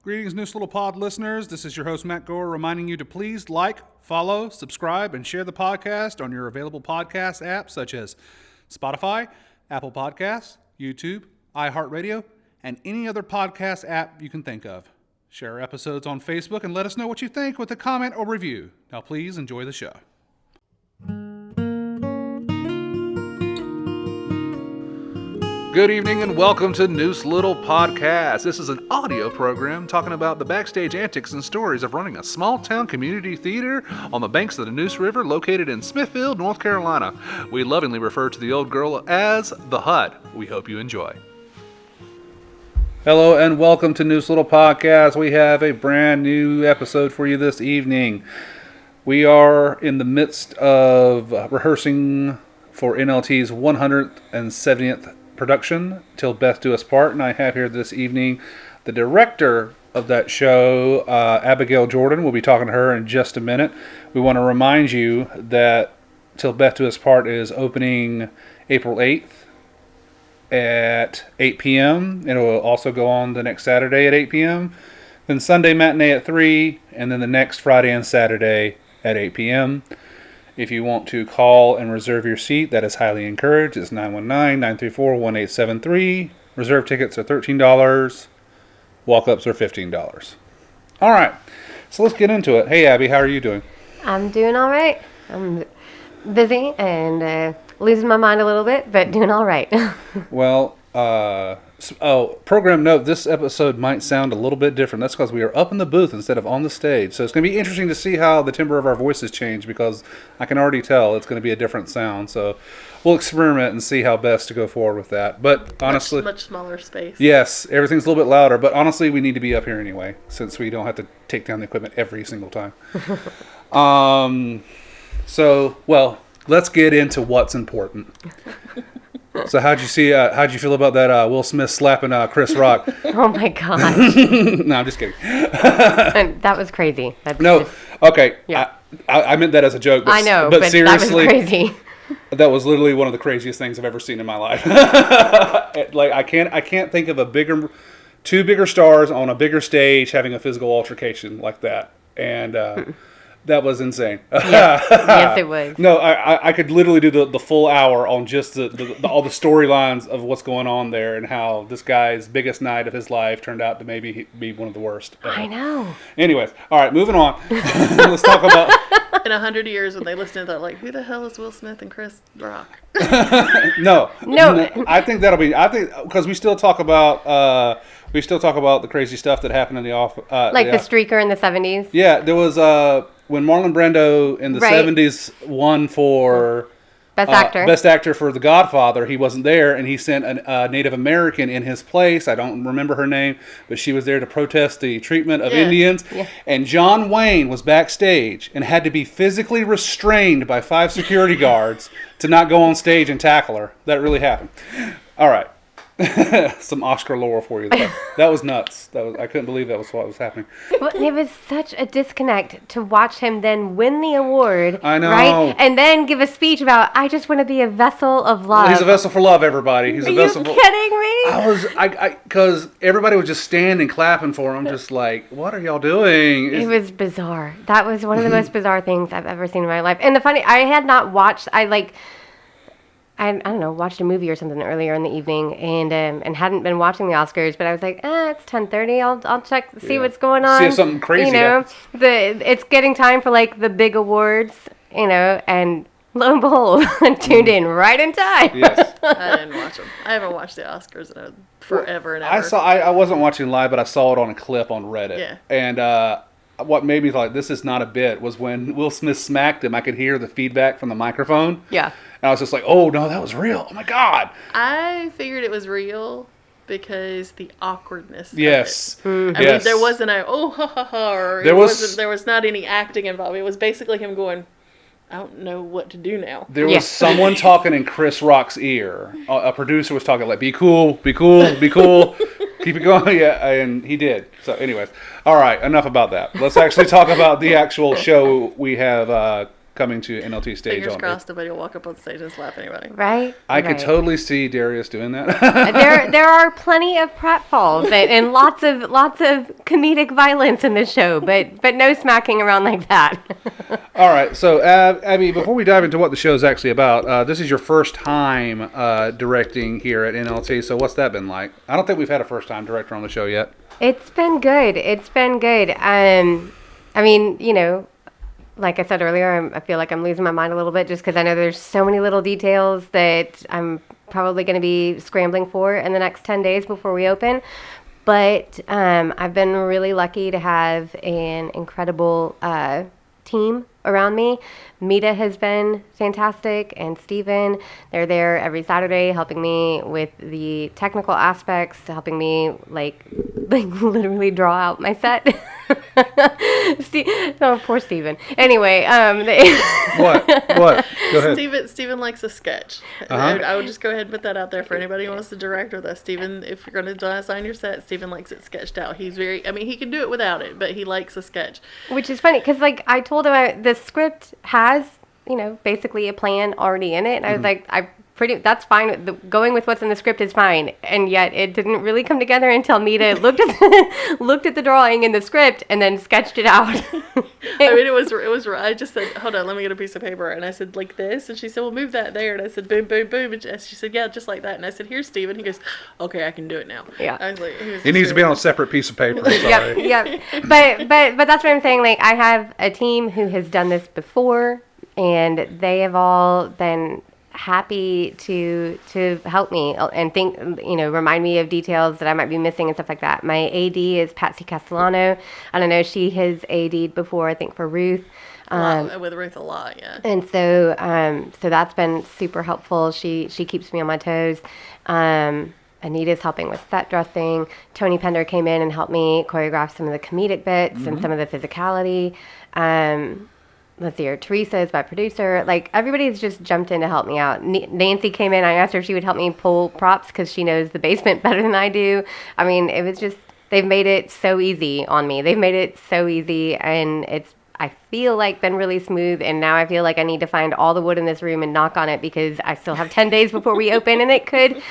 Greetings, Neuse Little Pod listeners. This is your host, Matt Gore, reminding you to please like, follow, subscribe, and share the podcast on your available podcast apps such as Spotify, Apple Podcasts, YouTube, iHeartRadio, and any other podcast app you can think of. Share our episodes on Facebook and let us know what you think with a comment or review. Now, please enjoy the show. Good evening and welcome to Neuse Little Podcast. This is an audio program talking about the backstage antics and stories of running a small town community theater on the banks of the Neuse River located in Smithfield, North Carolina. We lovingly refer to the old girl as the Hut. We hope you enjoy. Hello and welcome to Neuse Little Podcast. We have a brand new episode for you this evening. We are in the midst of rehearsing for NLT's 170th production, Til Beth Do Us part, and I have here this evening the director of that show, Abigail Jordan. We'll be talking to her in just a minute. We want to remind you that Til Beth Do Us part is opening April 8th at 8 p.m. It will also go on the next Saturday at 8 p.m., then Sunday matinee at 3, and then the next Friday and Saturday at 8 p.m. If you want to call and reserve your seat, that is highly encouraged. It's 919-934-1873. Reserve tickets are $13. Walk-ups are $15. All right, so let's get into it. Hey, Abby, how are you doing? I'm doing all right. I'm busy and losing my mind a little bit, but doing all right. Well, program note, this episode might sound a little bit different. That's because we are up in the booth instead of on the stage. So it's going to be interesting to see how the timbre of our voices change, because I can already tell it's going to be a different sound. So we'll experiment and see how best to go forward with that. But honestly, much smaller space. Yes, everything's a little bit louder, but honestly, we need to be up here anyway, since we don't have to take down the equipment every single time. Let's get into what's important. So how'd you feel about that Will Smith slapping Chris Rock? Oh my gosh. No, I'm just kidding. And that was crazy. Okay. Yeah. I meant that as a joke. But, I know, but seriously, that was crazy. That was literally one of the craziest things I've ever seen in my life. Like I can't think of two bigger stars on a bigger stage having a physical altercation like that. And that was insane. Yes, it was. No, I could literally do the full hour on just all the storylines of what's going on there and how this guy's biggest night of his life turned out to maybe be one of the worst. I know. Anyways, all right, moving on. Let's talk about... In 100 years, when they listen to that, like, who the hell is Will Smith and Chris Rock? No. I think because we still talk about the crazy stuff that happened in the office. Like the streaker in the 70s. Yeah, there was when Marlon Brando in the 70s won for Best Actor for The Godfather. He wasn't there, and he sent a Native American in his place. I don't remember her name, but she was there to protest the treatment of Indians. Yeah. And John Wayne was backstage and had to be physically restrained by 5 security guards to not go on stage and tackle her. That really happened. All right. Some Oscar lore for you. That was nuts. I couldn't believe that was what was happening. Well, it was such a disconnect to watch him then win the award. I know. Right? And then give a speech about, I just want to be a vessel of love. Well, he's a vessel for love, everybody. He's a vessel for... Are you kidding me? Because everybody was just standing clapping for him, just like, what are y'all doing? It was bizarre. That was one of the most bizarre things I've ever seen in my life. And the funny, I had not watched, I don't know, watched a movie or something earlier in the evening and hadn't been watching the Oscars, but I was like, it's 10:30. I'll check, see what's going on. See if something crazy happens. It's getting time for like the big awards, and lo and behold, tuned in right in time. Yes. I didn't watch them. I haven't watched the Oscars in forever and ever. I wasn't watching live, but I saw it on a clip on Reddit. Yeah. And what made me like, this is not a bit, was when Will Smith smacked him, I could hear the feedback from the microphone. Yeah. And I was just like, oh, no, that was real. Oh, my God. I figured it was real because the awkwardness yes. of it. I mean, there wasn't a, oh, ha, ha, ha, or there was not any acting involved. It was basically him going, I don't know what to do now. There was someone talking in Chris Rock's ear. A producer was talking like, be cool, be cool, be cool. Keep it going. Yeah, and he did. So anyways, all right, enough about that. Let's actually talk about the actual show we have coming to NLT stage. Fingers crossed nobody will walk up on stage and slap anybody. Right? I could totally see Darius doing that. there are plenty of pratfalls and lots of comedic violence in this show, but no smacking around like that. All right, so Abby, before we dive into what the show is actually about, this is your first time directing here at NLT. So what's that been like? I don't think we've had a first time director on the show yet. It's been good. I mean, you know, like I said earlier, I feel like I'm losing my mind a little bit just because I know there's so many little details that I'm probably going to be scrambling for in the next 10 days before we open. But I've been really lucky to have an incredible team around me. Mita has been fantastic, and Steven. They're there every Saturday helping me with the technical aspects, helping me like literally draw out my set. Oh, poor Steven. Anyway, What? Go ahead. Steven likes a sketch. Uh-huh. I would just go ahead and put that out there for anybody who wants to direct with us. Steven, if you're going to design your set, Steven likes it sketched out. He's he can do it without it, but he likes a sketch. Which is funny, because like I told him the script has, you know, basically a plan already in it. And I was like, that's fine. Going with what's in the script is fine. And yet it didn't really come together until Mita looked at the drawing in the script and then sketched it out. I mean, it was. I just said, hold on, let me get a piece of paper. And I said, like this. And she said, well, move that there. And I said, boom, boom, boom. And she said, yeah, just like that. And I said, here's Steven. He goes, okay, I can do it now. Yeah. I was like, it needs to be on a separate piece of paper. Sorry. Yep. But that's what I'm saying. Like, I have a team who has done this before, and they have all been happy to help me and remind me of details that I might be missing and stuff like that. My AD is Patsy Castellano. I don't know, she has AD'd before, I think, for Ruth. With Ruth a lot, yeah. And so that's been super helpful. She keeps me on my toes. Anita's helping with set dressing. Tony Pender came in and helped me choreograph some of the comedic bits and some of the physicality. Let's see here. Teresa is my producer. Like, everybody's just jumped in to help me out. Nancy came in. I asked her if she would help me pull props because she knows the basement better than I do. I mean, it was just, they've made it so easy on me. They've made it so easy, and it's, I feel like, been really smooth. And now I feel like I need to find all the wood in this room and knock on it because I still have 10 days before we open and it could,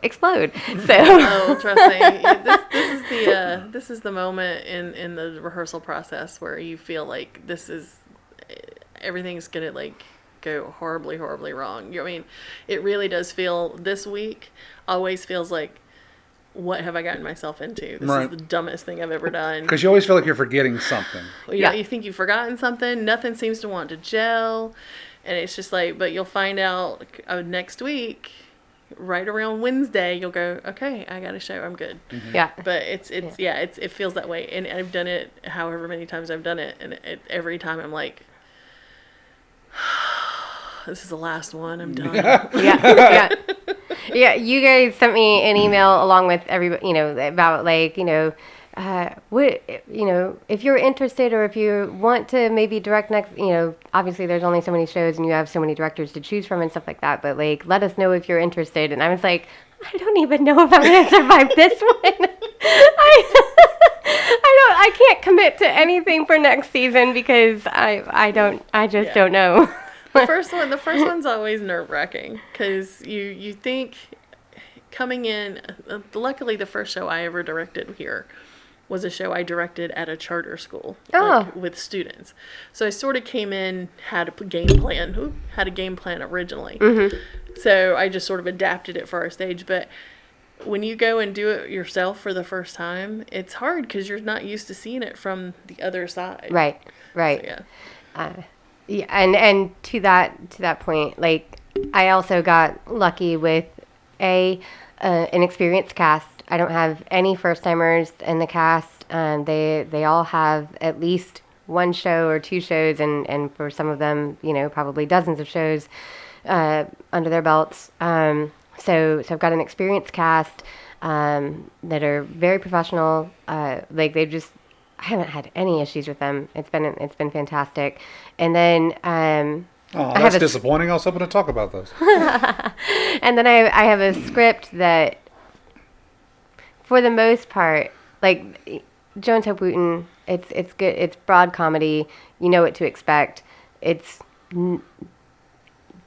explode. So. Oh, trust me. This is the moment in the rehearsal process where you feel like everything's gonna like go horribly, horribly wrong. I mean, it really does feel, this week always feels like, what have I gotten myself into? This is the dumbest thing I've ever done. Because you always feel like you're forgetting something. You think you've forgotten something. Nothing seems to want to gel. And it's just like, but you'll find out next week, right around Wednesday, you'll go, okay, I got a show. I'm good. Mm-hmm. Yeah. But it feels that way. And I've done it however many times I've done it. And every time I'm like, this is the last one. I'm done. Yeah, you guys sent me an email along with everybody, about what, if you're interested or if you want to maybe direct next, obviously there's only so many shows and you have so many directors to choose from and stuff like that, but like, let us know if you're interested. And I was like, I don't even know if I'm going to survive this one. I can't commit to anything for next season because I just don't know. The first one's always nerve-wracking because you think coming in, luckily the first show I ever directed here was a show I directed at a charter school with students. So I sort of came in, had a game plan originally. Mm-hmm. So I just sort of adapted it for our stage. But when you go and do it yourself for the first time, it's hard because you're not used to seeing it from the other side. Right. So, yeah, and to that point, like, I also got lucky with an experienced cast. I don't have any first timers in the cast. They all have at least one show or two shows, and for some of them, probably dozens of shows under their belts. So I've got an experienced cast that are very professional. I haven't had any issues with them. It's been fantastic. And then that's disappointing. I was hoping to talk about those. And then I have a script that, for the most part, like Jones Hope Wooten, it's good. It's broad comedy. You know what to expect. It's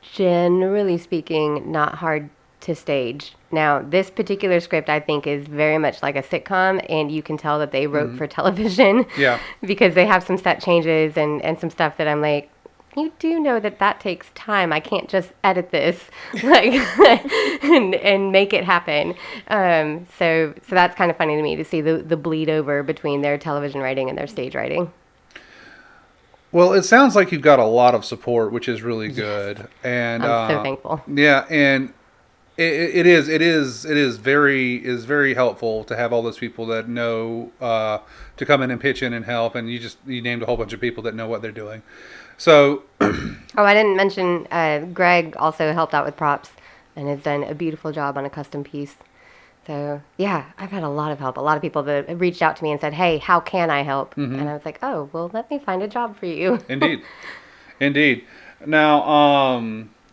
generally speaking, not hard to stage. Now, this particular script, I think, is very much like a sitcom, and you can tell that they wrote for television. Yeah. Because they have some set changes and some stuff that I'm like, you do know that takes time. I can't just edit this like and make it happen. So that's kind of funny to me to see the bleed over between their television writing and their stage writing. Well, it sounds like you've got a lot of support, which is really good. And I'm so thankful. Yeah, and it is very helpful to have all those people that know to come in and pitch in and help. And you named a whole bunch of people that know what they're doing. So, I didn't mention Greg also helped out with props and has done a beautiful job on a custom piece. So, yeah, I've had a lot of help. A lot of people that have reached out to me and said, hey, how can I help? And I was like, oh, well, let me find a job for you. Indeed. Now,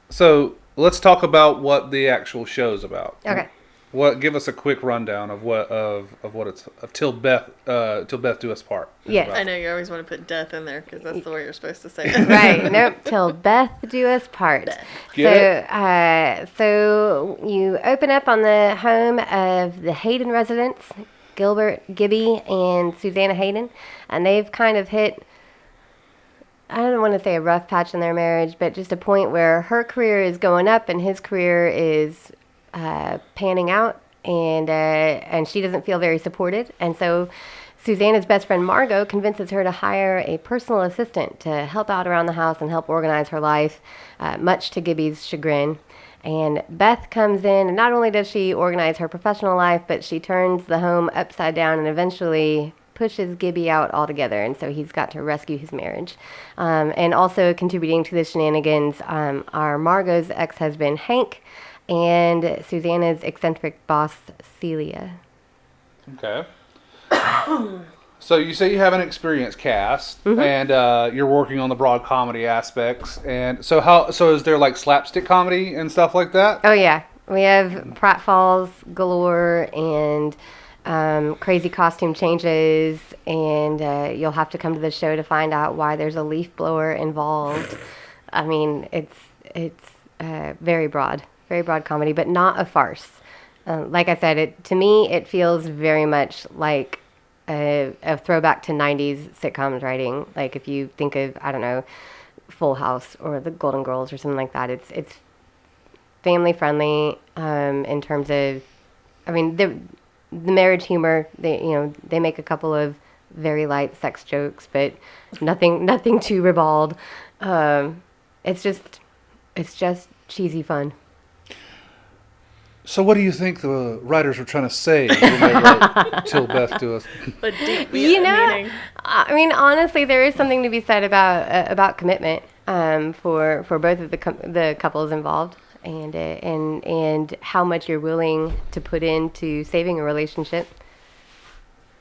so let's talk about what the actual show's about. Okay. Give us a quick rundown of what it's of Til Beth Do Us part. Yes. I know you always want to put death in there because that's the way you're supposed to say it. Right. Nope. Til Beth Do Us part. So you open up on the home of the Hayden residents, Gilbert Gibby and Susanna Hayden, and they've kind of hit, I don't want to say a rough patch in their marriage, but just a point where her career is going up and his career is panning out, and she doesn't feel very supported. And so Susanna's best friend Margot convinces her to hire a personal assistant to help out around the house and help organize her life, much to Gibby's chagrin. And Beth comes in, and not only does she organize her professional life, but she turns the home upside down and eventually pushes Gibby out altogether, and so he's got to rescue his marriage. And also contributing to the shenanigans are Margot's ex-husband Hank and Susanna's eccentric boss Celia. Okay. So you say you have an experienced cast, and you're working on the broad comedy aspects. And so is there like slapstick comedy and stuff like that? Oh yeah, we have pratfalls galore and crazy costume changes, and you'll have to come to the show to find out why there's a leaf blower involved. I mean, it's very broad comedy, but not a farce. Like I said, to me, it feels very much like a throwback to 90s sitcoms writing. Like if you think of, I don't know, Full House or The Golden Girls or something like that, it's family friendly in terms of, I mean, the marriage humor. They make a couple of very light sex jokes, but nothing too ribald. It's just cheesy fun. So what do you think the writers were trying to say when they wrote Til Beth Do Us? But deep meaning. I I mean, honestly, there is something to be said about commitment for both of the couples involved, and how much you're willing to put into saving a relationship.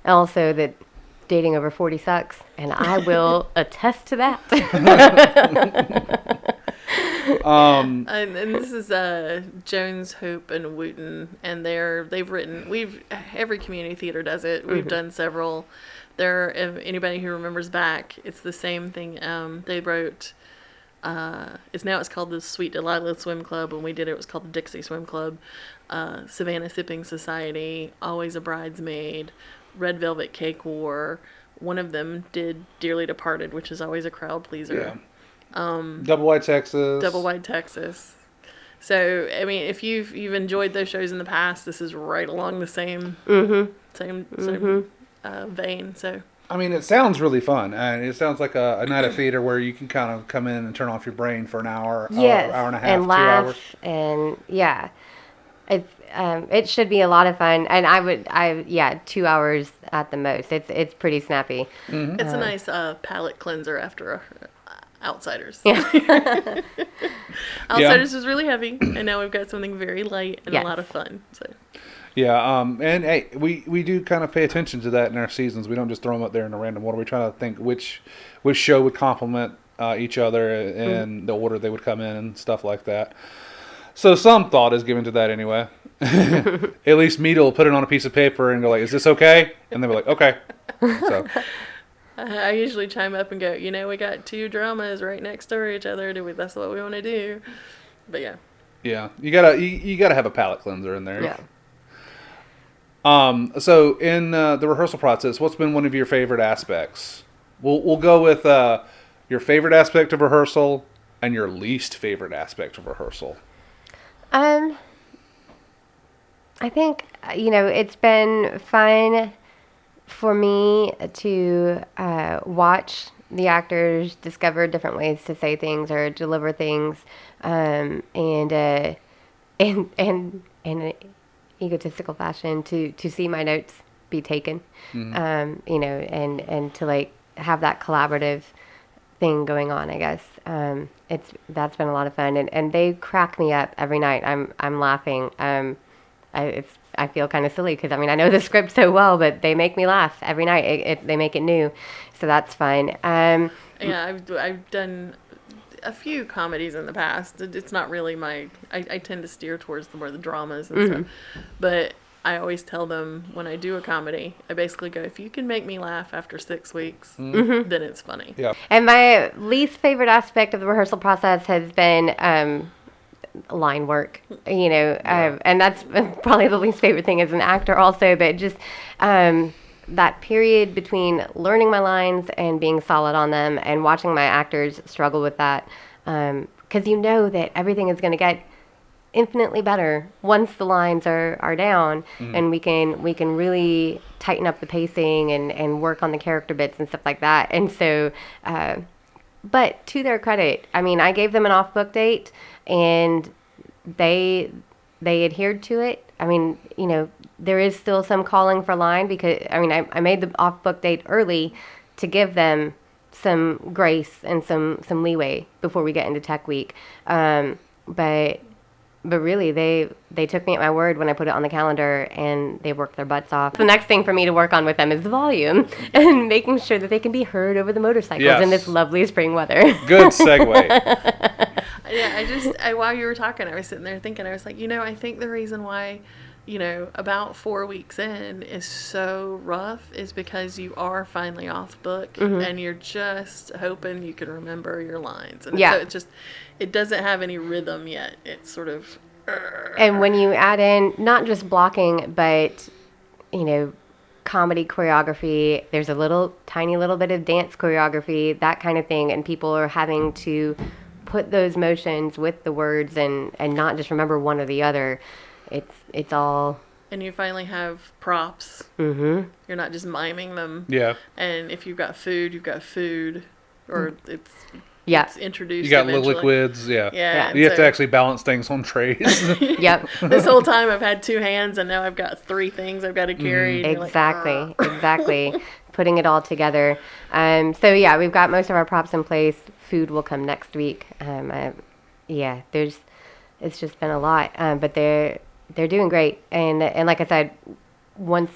Also, that dating over 40 sucks, and I will attest to that. And this is Jones, Hope, and Wooten, and every community theater does it. We've done several. If anybody who remembers back, it's the same thing. They wrote. It's called the Sweet Delilah Swim Club. When we did it, it was called the Dixie Swim Club. Savannah Sipping Society, Always a Bridesmaid, Red Velvet Cake War. One of them did Dearly Departed, which is always a crowd pleaser. Yeah. Double Wide Texas. So, I mean, if you've enjoyed those shows in the past, this is right along the same vein. So, I mean, it sounds really fun, and it sounds like a night of theater where you can kind of come in and turn off your brain for an hour, yes, hour and a half, and 2 laugh, hours, and yeah, it should be a lot of fun. And 2 hours at the most. It's pretty snappy. Mm-hmm. It's a nice palate cleanser after Outsiders. Yeah. Outsiders was really heavy, and now we've got something very light and a lot of fun. So. Yeah, and hey, we do kind of pay attention to that in our seasons. We don't just throw them up there in a random order. We try to think which show would complement each other and the order they would come in and stuff like that. So some thought is given to that anyway. At least Meadle will put it on a piece of paper and go like, "Is this okay?" And they'll be like, "Okay." So. I usually chime up and go, we got two dramas right next door to each other. That's what we want to do. But yeah. Yeah, you gotta have a palate cleanser in there. Yeah. So in the rehearsal process, what's been one of your favorite aspects? We'll go with your favorite aspect of rehearsal and your least favorite aspect of rehearsal. I think it's been fun for me to watch the actors discover different ways to say things or deliver things, and in an egotistical fashion to see my notes be taken, and to like have that collaborative thing going on. I guess that's been a lot of fun, and they crack me up every night. I'm laughing. I feel kind of silly because I know the script so well, but they make me laugh every night. They make it new, so that's fun. Yeah, I've done a few comedies in the past. It's not really I tend to steer towards more the dramas and stuff. But I always tell them when I do a comedy, I basically go, if you can make me laugh after 6 weeks, then it's funny. Yeah. And my least favorite aspect of the rehearsal process has been line work, and that's probably the least favorite thing as an actor also, but just that period between learning my lines and being solid on them and watching my actors struggle with that, because that everything is going to get infinitely better once the lines are down, and we can really tighten up the pacing and work on the character bits and stuff like that. And so but to their credit, I gave them an off-book date, and they adhered to it. There is still some calling for line because, I made the off-book date early to give them some grace and some leeway before we get into tech week. But really, they took me at my word when I put it on the calendar, and they worked their butts off. The next thing for me to work on with them is the volume and making sure that they can be heard over the motorcycles in this lovely spring weather. Good segue. Yeah, while you were talking, I was sitting there thinking, I was like, I think the reason why, about 4 weeks in is so rough is because you are finally off book, and you're just hoping you can remember your lines. And so it doesn't have any rhythm yet. It's sort of... And when you add in not just blocking, but, comedy choreography, there's a tiny little bit of dance choreography, that kind of thing, and people are having to put those motions with the words and not just remember one or the other. It's all... And you finally have props. You're not just miming them. Yeah. And if you've got food, you've got food. Or it's introduced. You got eventually. liquids, yeah. Yeah. You have to actually balance things on trays. Yep. This whole time I've had 2 hands, and now I've got 3 things I've got to carry. And Exactly. Putting it all together. So yeah, we've got most of our props in place. Food will come next week. It's just been a lot, but they're doing great. And like I said, once,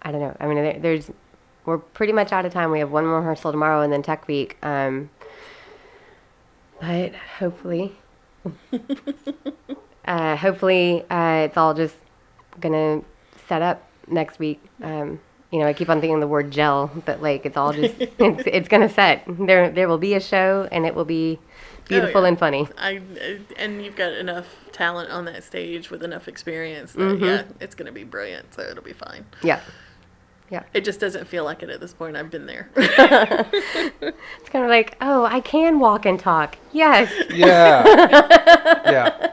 I don't know. We're pretty much out of time. We have one more rehearsal tomorrow and then tech week. But hopefully, it's all just gonna set up next week. I keep on thinking the word gel, but like it's all just it's gonna set. There will be a show, and it will be beautiful and funny. And you've got enough talent on that stage with enough experience that it's gonna be brilliant. So it'll be fine. Yeah. It just doesn't feel like it at this point. I've been there. It's kind of like, oh, I can walk and talk. Yes. Yeah. Yeah.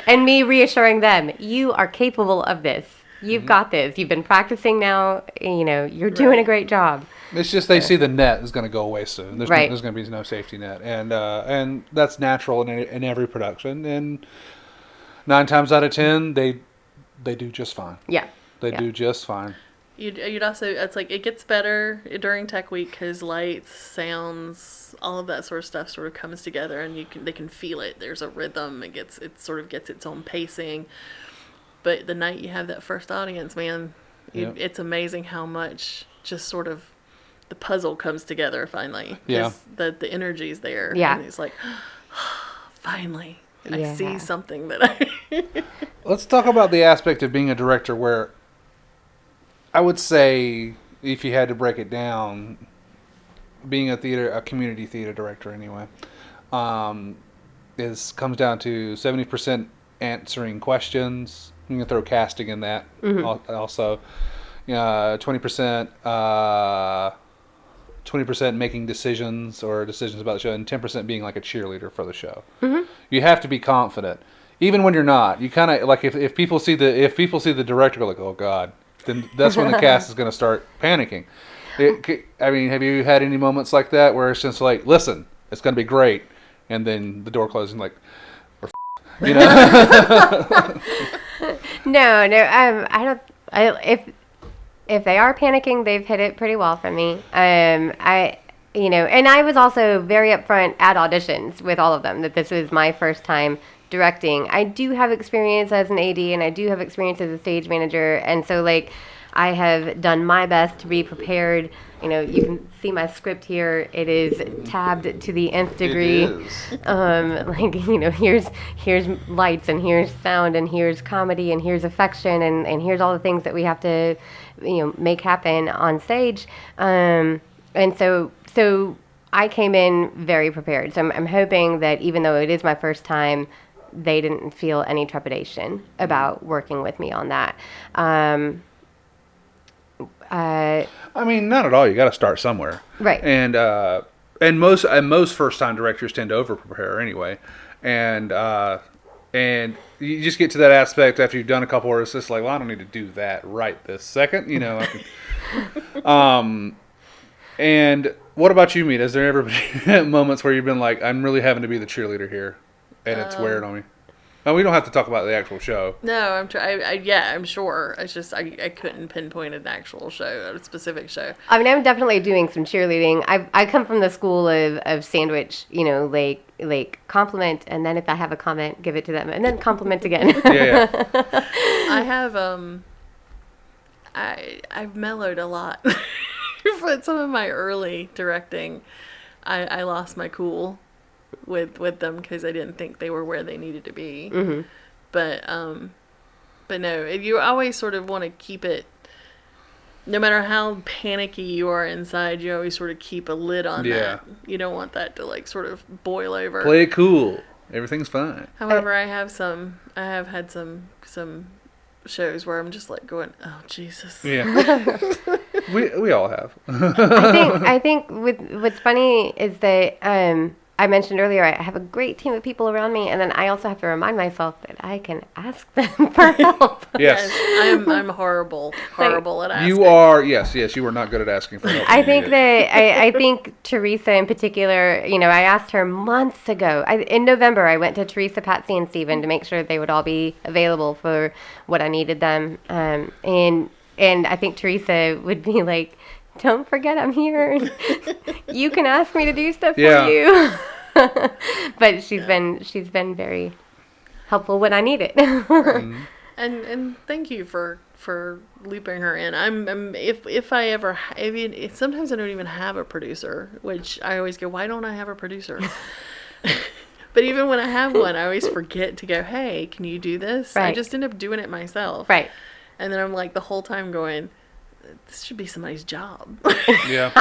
And me reassuring them, you are capable of this. You've got this. You've been practicing now. You're doing a great job. It's just they see the net is going to go away soon. There's right. There's going to be no safety net, and that's natural in every production. And 9 times out of 10, they do just fine. Yeah. They do just fine. You'd also, it's like it gets better during tech week because lights, sounds, all of that sort of stuff sort of comes together, and they can feel it. There's a rhythm. It sort of gets its own pacing. But the night you have that first audience, man, it's amazing how much just sort of the puzzle comes together finally. Yeah. The energy's there. Yeah. And it's like, finally, I see something that I... Let's talk about the aspect of being a director where I would say if you had to break it down, being a community theater director anyway, comes down to 70% answering questions. You can throw casting in that also. 20%. 20% making decisions about the show, and 10% being like a cheerleader for the show. Mm-hmm. You have to be confident, even when you're not. You kind of like if people see the director go like, oh God, then that's when the cast is going to start panicking. I mean, have you had any moments like that where it's just like, listen, it's going to be great, and then the door closes and like, you know? No, I don't. If they are panicking, they've hit it pretty well for me. And I was also very upfront at auditions with all of them that this was my first time directing. I do have experience as an AD, and I do have experience as a stage manager, and so like I have done my best to be prepared. You can see my script here. It is tabbed to the nth degree. It is. Here's lights, and here's sound, and here's comedy, and here's affection, and here's all the things that we have to, make happen on stage. And so I came in very prepared. So I'm hoping that even though it is my first time, they didn't feel any trepidation about working with me on that. I mean, not at all. You got to start somewhere, right? And most first time directors tend to over prepare anyway, and you just get to that aspect after you've done a couple, where it's just like, well, I don't need to do that right this second, And what about you, Meet? Has there ever been moments where you've been like, I'm really having to be the cheerleader here, and it's wearing on me? Oh, we don't have to talk about the actual show. No, I'm sure. It's just I couldn't pinpoint an actual show, a specific show. I mean, I'm definitely doing some cheerleading. I come from the school of sandwich, like compliment, and then if I have a comment, give it to them, and then compliment again. Yeah. I have I've mellowed a lot. But some of my early directing, I lost my cool with them because I didn't think they were where they needed to be. Mm-hmm. But no, you always sort of want to keep it, no matter how panicky you are inside, you always sort of keep a lid on that. You don't want that to like sort of boil over. Play it cool. Everything's fine. However, I have had some shows where I'm just like going, oh Jesus. Yeah. we all have. I think what's funny is that I mentioned earlier, I have a great team of people around me, and then I also have to remind myself that I can ask them for help. Yes. I'm horrible at asking. You are, yes, you are not good at asking for help. I think Teresa in particular, I asked her months ago. In November, I went to Teresa, Patsy, and Steven to make sure they would all be available for what I needed them. And I think Teresa would be like, don't forget I'm here. You can ask me to do stuff for you. But she's been very helpful when I need it. Mm-hmm. And thank you for looping her in. If I ever, sometimes I don't even have a producer, which I always go, why don't I have a producer? But even when I have one, I always forget to go, hey, can you do this? Right. I just end up doing it myself. Right. And then I'm like the whole time going, this should be somebody's job. Yeah.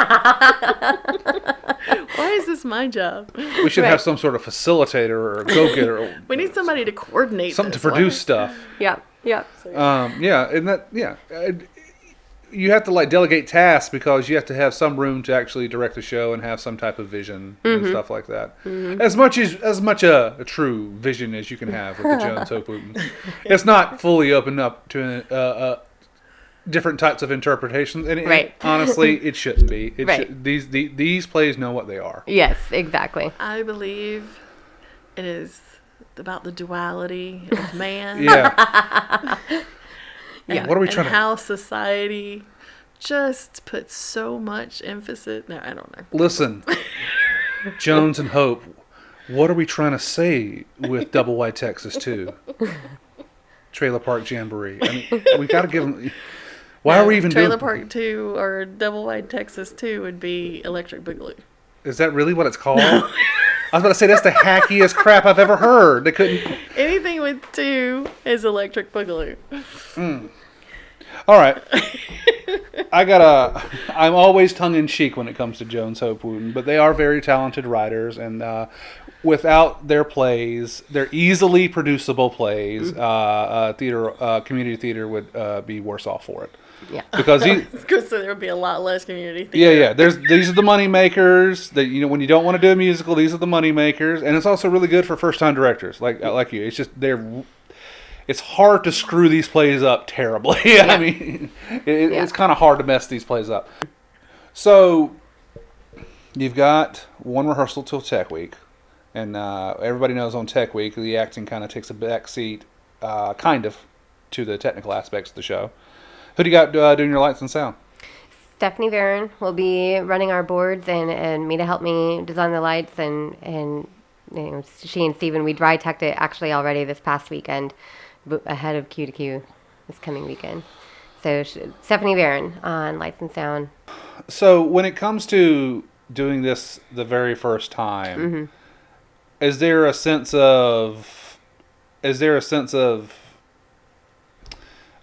Why is this my job? We should have some sort of facilitator or a go-getter. We need somebody to coordinate something to produce stuff. Yeah. And that, you have to like delegate tasks because you have to have some room to actually direct the show and have some type of vision and stuff like that. Mm-hmm. As much a true vision as you can have with the Jones Hope Wooten. It's not fully opened up to different types of interpretations, and honestly, it shouldn't be. These plays know what they are. Yes, exactly. I believe it is about the duality of man. Yeah. And, what are we trying to? How society just puts so much emphasis. No, I don't know. Listen, Jones and Hope. What are we trying to say with Double Wide Texas 2? Trailer Park Jamboree. I mean, we got to give them. Why are we even Trailer doing Park 2 or Double Wide Texas 2 would be Electric Boogaloo. Is that really what it's called? No. I was about to say that's the hackiest crap I've ever heard. They couldn't. Anything with 2 is Electric Boogaloo. All right. I'm always tongue-in-cheek when it comes to Jones Hope Wooten, but they are very talented writers, and without their plays, they're easily producible plays, community theater would be worse off for it. Yeah. Because so there would be a lot less community theater. yeah. These are the money makers. That when you don't want to do a musical, these are the money makers, and it's also really good for first-time directors like you. It's just it's hard to screw these plays up terribly. I mean, it's kind of hard to mess these plays up. So you've got one rehearsal till Tech Week, and everybody knows on Tech Week the acting kind of takes a back seat, kind of, to the technical aspects of the show. Who do you got doing your lights and sound? Stephanie Barron will be running our boards and me to help me design the lights and she and Steven, we dry teched it actually already this past weekend ahead of Q to Q this coming weekend. So Stephanie Barron on lights and sound. So when it comes to doing this the very first time, is there a sense of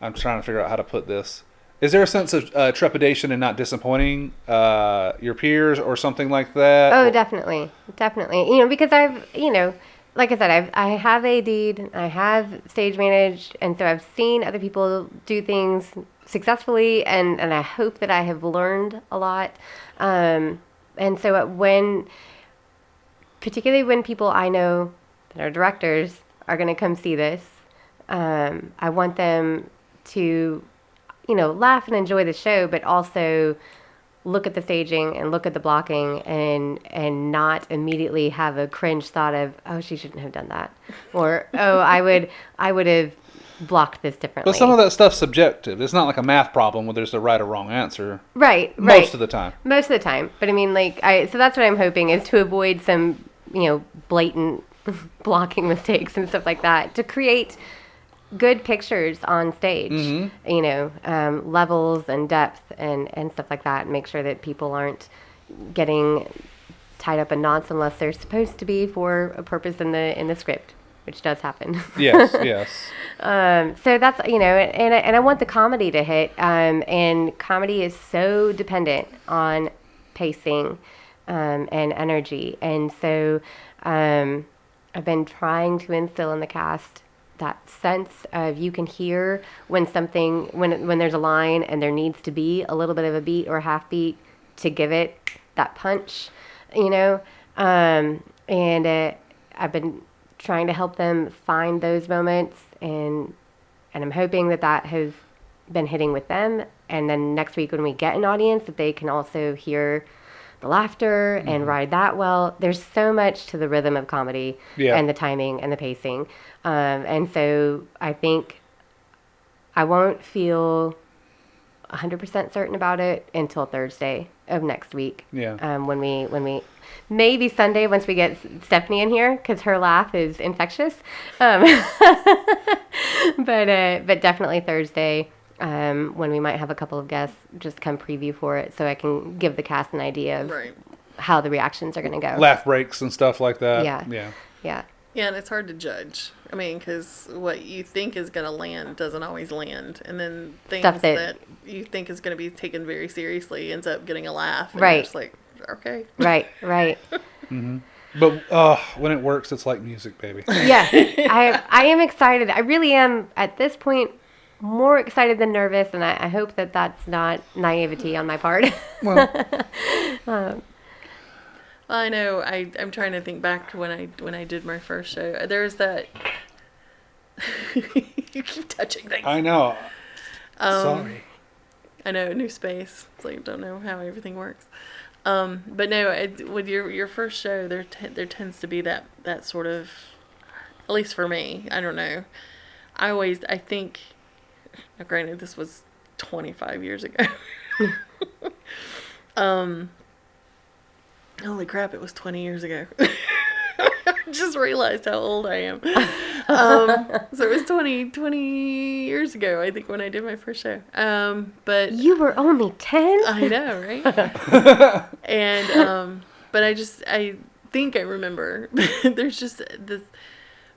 I'm trying to figure out how to put this. Is there a sense of trepidation and not disappointing your peers or something like that? Oh, definitely. Because like I said, I have AD'd, I have stage managed, and so I've seen other people do things successfully, and I hope that I have learned a lot. And so particularly when people I know that are directors are going to come see this, I want them to, laugh and enjoy the show, but also look at the staging and look at the blocking and not immediately have a cringe thought of, oh, she shouldn't have done that, or oh, I would have blocked this differently. But some of that stuff's subjective. It's not like a math problem where there's a right or wrong answer. Right. Most of the time. But I mean, so that's what I'm hoping is to avoid some, blatant blocking mistakes and stuff like that, to create good pictures on stage, levels and depth and stuff like that, and make sure that people aren't getting tied up in knots unless they're supposed to be for a purpose in the script, which does happen. Yes. So that's, and I want the comedy to hit, and comedy is so dependent on pacing and energy, and so I've been trying to instill in the cast that sense of you can hear when when there's a line and there needs to be a little bit of a beat or a half beat to give it that punch, and I've been trying to help them find those moments, and I'm hoping that has been hitting with them, and then next week when we get an audience that they can also hear the laughter and ride that well. There's so much to the rhythm of comedy and the timing and the pacing. And so I think I won't feel 100% certain about it until Thursday of next week. Yeah. When we maybe Sunday once we get Stephanie in here, because her laugh is infectious. But definitely Thursday. When we might have a couple of guests just come preview for it, so I can give the cast an idea of how the reactions are going to go. Laugh breaks and stuff like that. Yeah, and it's hard to judge. I mean, because what you think is going to land doesn't always land, and then things that you think is going to be taken very seriously ends up getting a laugh. And you're just like, okay. Right. Mm-hmm. But when it works, it's like music, baby. Yeah, I am excited. I really am at this point. More excited than nervous, and I hope that that's not naivety on my part. Well, I know. I'm trying to think back to when I did my first show. There's that. You keep touching things. I know. Sorry. I know, new space. It's like, don't know how everything works. But no, with your first show, there tends to be that sort of, at least for me, I don't know. I think. Now, granted, this was 25 years ago. Holy crap, it was 20 years ago. Just realized how old I am. So it was 20 years ago, I think, when I did my first show. But you were only 10? I know, right? And but I think I remember. There's just this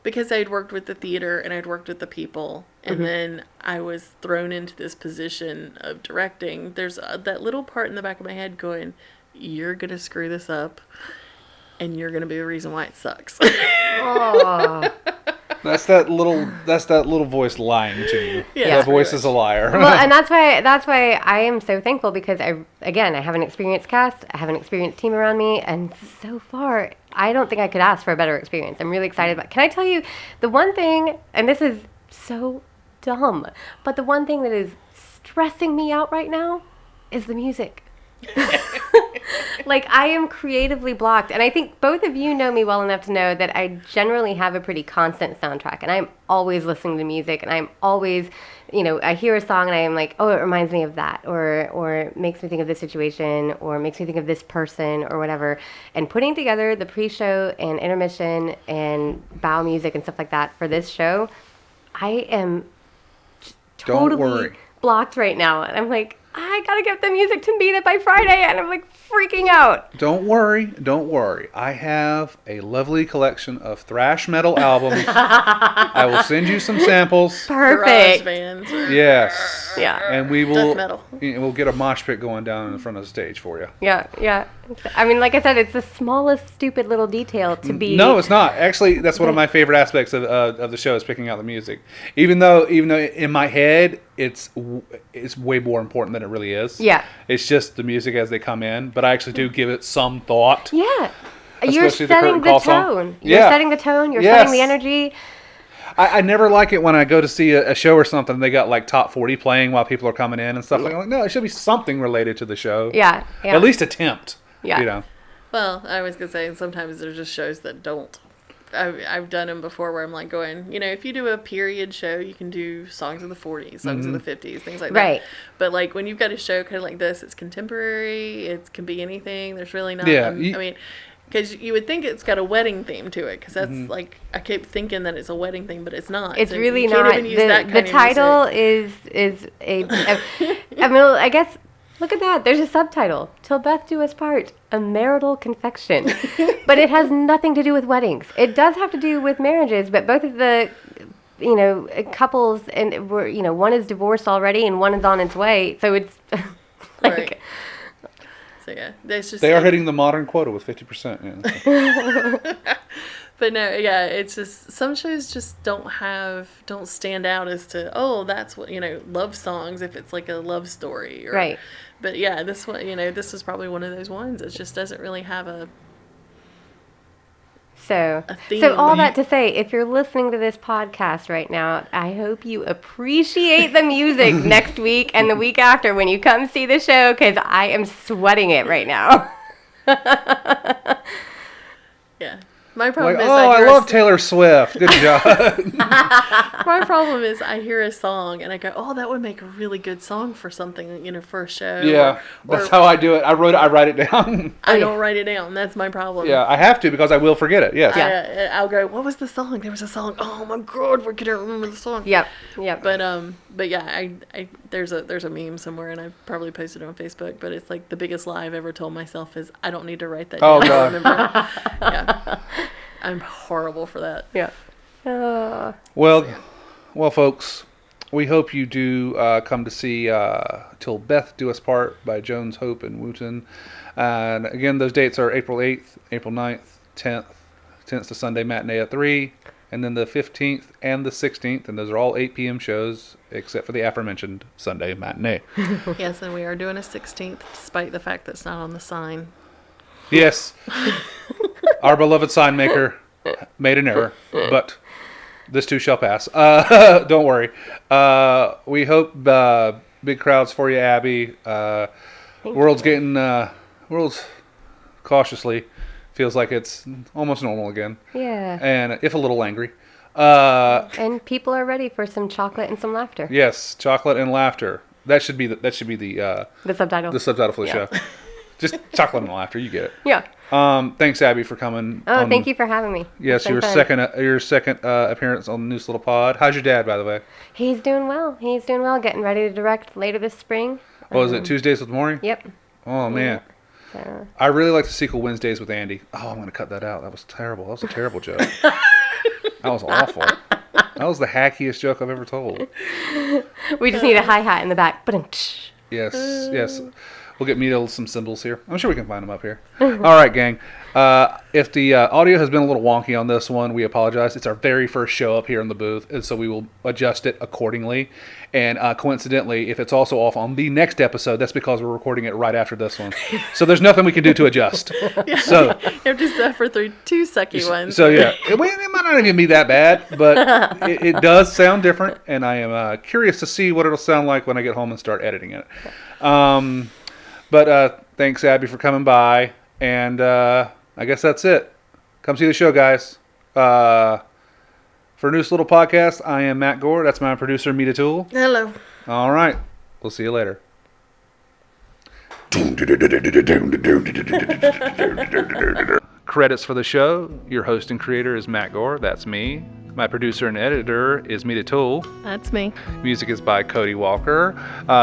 because I'd worked with the theater and I'd worked with the people, and then I was thrown into this position of directing. There's that little part in the back of my head going, "You're gonna screw this up, and you're gonna be the reason why it sucks." Oh. That's that little voice lying to you. Yeah, That voice is a liar. Well, and that's why I am so thankful, because I have an experienced cast, I have an experienced team around me, and so far I don't think I could ask for a better experience. I'm really excited about. Can I tell you the one thing, and this is so dumb, but the one thing that is stressing me out right now is the music. Like, I am creatively blocked, and I think both of you know me well enough to know that I generally have a pretty constant soundtrack, and I'm always listening to music, and I'm always, I hear a song and I am like, oh, it reminds me of that, or it makes me think of this situation, or makes me think of this person, or whatever. And putting together the pre-show and intermission and bow music and stuff like that for this show, I am Don't totally worry. blocked right now, and I'm like, I gotta get the music to Beta by Friday, and I'm like freaking out. Don't worry. I have a lovely collection of thrash metal albums. I will send you some samples. Garage Perfect. bands. Yes. Yeah. And we will. Death metal. We'll get a mosh pit going down in front of the stage for you. Yeah. I mean, like I said, it's the smallest stupid little detail to be. No, it's not. Actually, that's one of my favorite aspects of the show is picking out the music. Even though in my head it's way more important than it really is. Yeah. It's just the music as they come in, but I actually do give it some thought. Yeah. You're Especially the setting curtain the call song. tone. Yeah. You're setting the tone. You're Yes. setting the energy. I never like it when I go to see a show or something. They got like top 40 playing while people are coming in and stuff. I'm like, no, it should be something related to the show. Yeah. At least attempt. Yeah. Well, I was gonna say sometimes there's just shows that don't. I've done them before where I'm like going, if you do a period show, you can do songs of the 40s, songs of the 50s, things like that. Right. But like when you've got a show kind of like this, it's contemporary. It can be anything. There's really not. Yeah, I mean, because you would think it's got a wedding theme to it, because that's like I keep thinking that it's a wedding theme, but it's not. It's So really you can't not. even use that The kind of title music. is I mean, I guess. Look at that. There's a subtitle. Till Beth Do Us Part, a marital confection. But it has nothing to do with weddings. It does have to do with marriages, but both of the, couples, and one is divorced already and one is on its way. So it's like, Right. So yeah, it's just They are hitting the modern quota with 50%. Yeah. But no, yeah, it's just some shows just don't stand out as to, oh, that's what, love songs if it's like a love story. Or, Right. But yeah, this one, this is probably one of those ones. It just doesn't really have a So theme. all that to say, if you're listening to this podcast right now, I hope you appreciate the music next week and the week after when you come see the show, because I am sweating it right now. Yeah. My problem Like, is I love Taylor Swift. Good job. my problem is I hear a song and I go, oh, that would make a really good song for something, for a show. Yeah, that's how I do it. I write it down. I don't write it down. That's my problem. Yeah, I have to because I will forget it. Yes. I'll go, what was the song? There was a song. Oh my God, we're gonna remember the song. Yep. But yeah, I there's a meme somewhere, and I've probably posted it on Facebook. But it's like the biggest lie I've ever told myself is I don't need to write that down. Oh, God. I remember. Yeah, I'm horrible for that. Yeah. Well, folks, we hope you do come to see Till Beth Do Us Part by Jones, Hope, and Wooten. And again, those dates are April 8th, April 9th, 10th. 10th to Sunday matinee at 3, and then the 15th and the 16th, and those are all 8 p.m. shows, except for the aforementioned Sunday matinee. Yes, and we are doing a 16th, despite the fact that it's not on the sign. Yes. Our beloved sign maker made an error, but this too shall pass. Don't worry. We hope big crowds for you, Abby. World's cautiously feels like it's almost normal again. Yeah. And if a little angry. And people are ready for some chocolate and some laughter. Yes, chocolate and laughter. That should be the subtitle. The subtitle for the show. Just chocolate and laughter. You get it. Yeah. Thanks, Abby, for coming. Oh, thank you for having me. Yes, It's been your fun. second appearance on the Neuse Little Pod. How's your dad, by the way? He's doing well. Getting ready to direct later this spring. Oh, is it Tuesdays with Maury? Yep. Oh man, So, I really like the sequel Wednesdays with Andy. Oh, I'm gonna cut that out. That was terrible. That was a terrible joke. That was awful. That was the hackiest joke I've ever told. We just need a hi-hat in the back. Yes, yes. We'll get Mito some cymbals here. I'm sure we can find them up here. All right, gang. If the audio has been a little wonky on this one, we apologize. It's our very first show up here in the booth, and so we will adjust it accordingly. And coincidentally, if it's also off on the next episode, that's because we're recording it right after this one. So there's nothing we can do to adjust. Yeah. So You have to suffer through 2 sucky ones. So yeah, it might not even be that bad, but it does sound different, and I am curious to see what it'll sound like when I get home and start editing it. But thanks, Abby, for coming by, and I guess that's it. Come see the show, guys. For Neuse Little Podcast, I am Matt Gore. That's my producer, Toole. Hello. All right. We'll see you later. Credits for the show. Your host and creator is Matt Gore. That's me. My producer and editor is Toole. That's me. Music is by Cody Walker.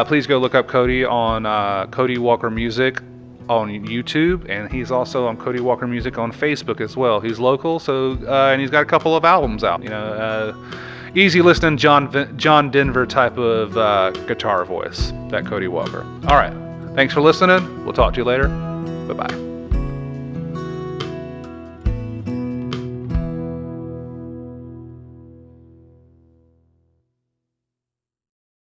Please go look up Cody on Cody Walker Music on YouTube, and he's also on Cody Walker Music on Facebook as well. He's local, so and he's got a couple of albums out. Easy listening, John Denver type of guitar voice. That Cody Walker. All right. Thanks for listening. We'll talk to you later. Bye-bye.